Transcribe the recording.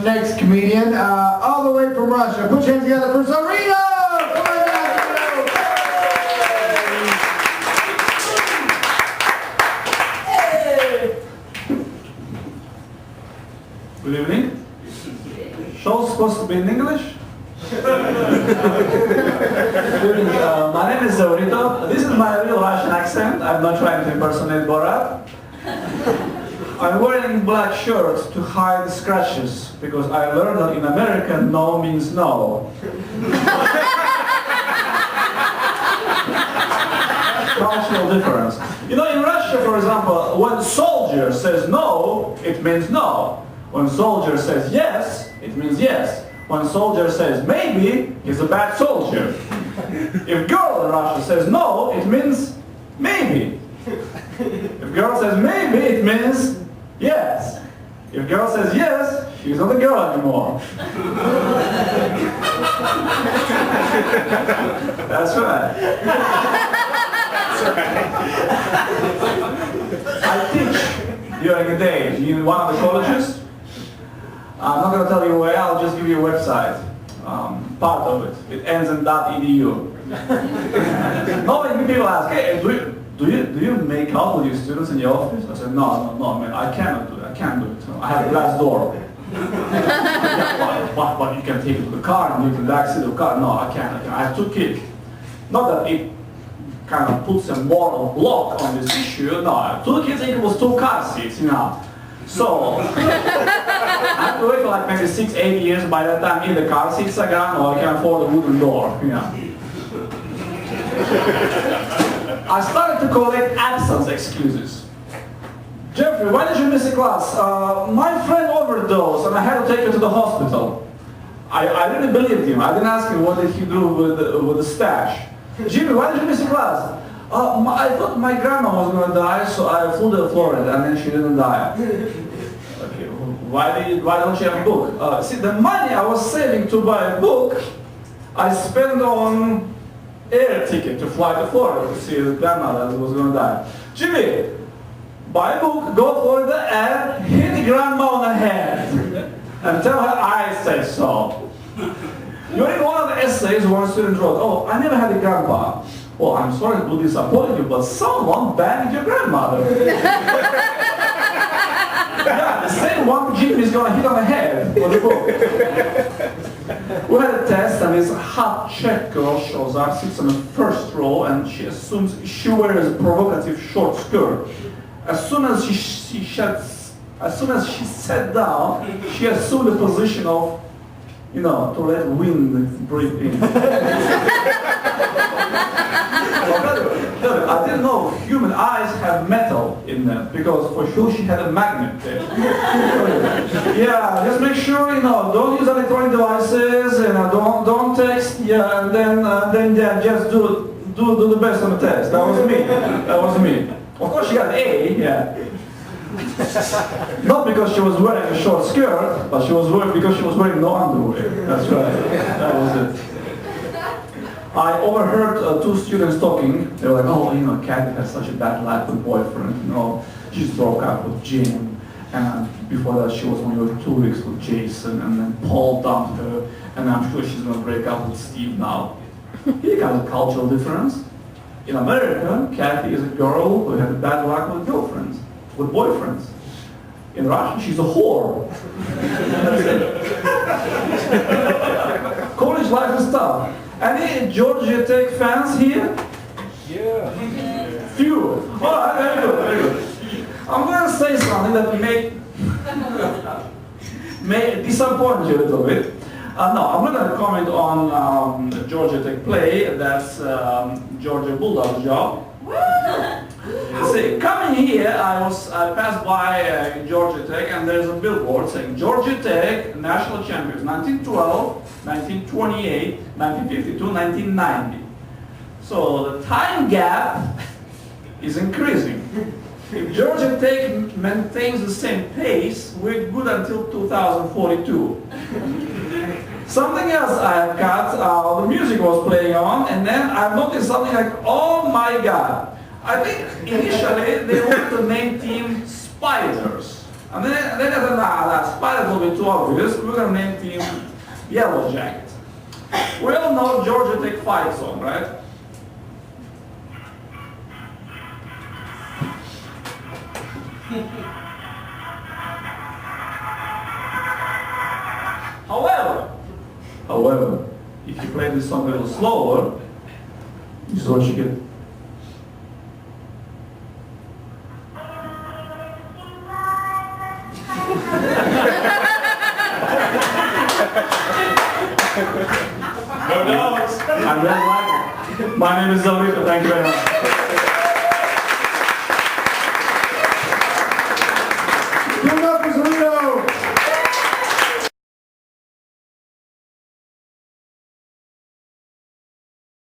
next comedian, all the way from Russia. Put your hands together for Zaurito! Come on down, Zaurito! Good evening. Show's supposed to be in English? My name is Zaurito. This is my real Russian accent. I'm not trying to impersonate Borat. I'm wearing black shirts to hide scratches because I learned that in America no means no. Cultural difference. You know, in Russia, for example, when soldier says no, it means no. When soldier says yes, it means yes. When soldier says maybe, he's a bad soldier. If girl in Russia says no, it means maybe. If girl says maybe, it means yes. If girl says yes, she's not a girl anymore. That's right. I teach during the day in one of the colleges. I'm not going to tell you where, I'll just give you a website. Part of it. It ends in .edu. Normally people ask, hey, do you make out with your students in your office? I said, no, man, I cannot do it. I can't do it. I have a glass door. But you can take it to the car and you can backseat the car. No, I can't. I have two kids. Not that it kind of puts a moral block on this issue. No, 2 kids equals 2 car seats, you know. So, I have to wait for like maybe 6-8 years. By that time, either car seats are gone or I can afford a wooden door, you know. I started to collect absence excuses. Jeffrey, why did you miss a class? My friend overdosed and I had to take her to the hospital. I really believed him. I didn't ask him what did he do with the stash. Jimmy, why did you miss a class? I thought my grandma was going to die, so I flew to Florida and then she didn't die. Okay, why don't you have a book? See, the money I was saving to buy a book, I spent on air ticket to fly to Florida to see the grandma that was going to die. Jimmy, buy a book, go to Florida and hit grandma on the head and tell her I say so. You read one of the essays one student wrote, oh, I never had a grandpa. Well, I'm sorry to disappoint you, but someone banged your grandmother. Yeah, the same one Jimmy is going to hit on the head for the book. We had a test and this hot Czech girl shows up, sits on the first row and she assumes she wears a provocative short skirt. As soon as she sat down, she assumed the position of, you know, to let wind breathe in. I didn't know human eyes have metal in them because for sure she had a magnet there. Yeah, just make sure, you know, don't use electronic devices, you know, don't text, yeah, and then yeah, just do the best on the test. That was me. That was me. Of course she got an A, yeah. Not because she was wearing a short skirt, but because she was wearing no underwear. That's right. That was it. I overheard 2 students talking. They were like, oh, you know, Kathy has such a bad life with boyfriend. You know, she's broke up with Jim. And before that, she was only 2 weeks with Jason. And then Paul dumped her. And I'm sure she's going to break up with Steve now. Here comes a cultural difference. In America, Kathy is a girl who had a bad luck with girlfriends, with boyfriends. In Russia, she's a whore. That's it. College life is tough. Any Georgia Tech fans here? Yeah. Few. All right, very good, very good. I'm going to say something that may disappoint you a little bit. No, I'm not going to comment on the Georgia Tech play. That's Georgia Bulldog's job. See, coming here, I passed by Georgia Tech, and there's a billboard saying Georgia Tech National Champions 1912, 1928, 1952, 1990. So the time gap is increasing. If Georgia Tech maintains the same pace, we're good until 2042. Something else I have got, the music was playing on, and then I've noticed something like, oh my God. I think initially they wanted to name team Spiders. And then I said, nah, that's a little bit too obvious. We're going to name team Yellow Jacket. We all know Georgia Tech fight song, right? However, if you play this song a little slower, this is what you get. No doubts. I don't like it. My name is Zaurito. Thank you very much.